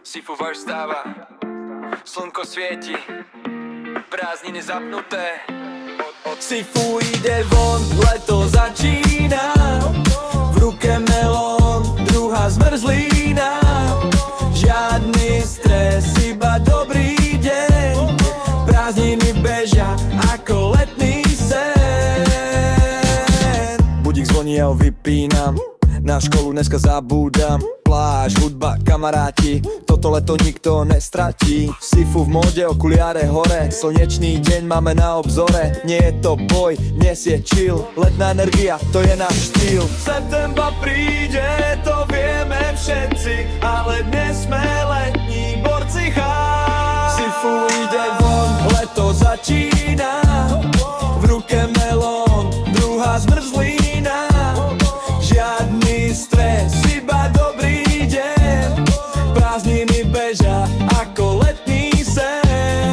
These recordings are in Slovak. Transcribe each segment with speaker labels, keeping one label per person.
Speaker 1: Sifu váš stáva, slnko svieti, prázdniny zapnuté. Sifu ide von, leto začína, v ruke melón, druhá zmrzlina. Žiadny stres, iba dobrý deň, prázdniny bežia ako letný sen. Budík zvoní, ja ho vypínam, na školu dneska zabúdam. Pláž, hudba, kamaráti, toto leto nikto nestratí. Sifu v móde, okuliare hore, slnečný deň máme na obzore. Nie je to boj, dnes je chill, letná energia, to je náš štýl. September príde, to vieme všetci, ale dnes sme letní borci chá. Sifu ide von, leto začína, v ruke melón, druhá zmrzlina. Žiadny stres, iba dobrý deň, prázdniny bežia ako letný sen.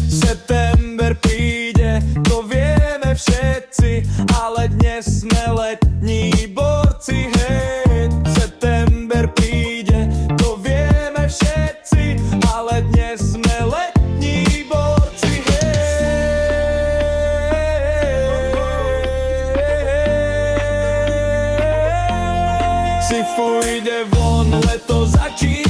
Speaker 1: September príde, to vieme všetci, ale dnes sme letní borci, hej. September príde, to vieme všetci, ale dnes sme letní borci, hej. Sifu ide von, leto začína.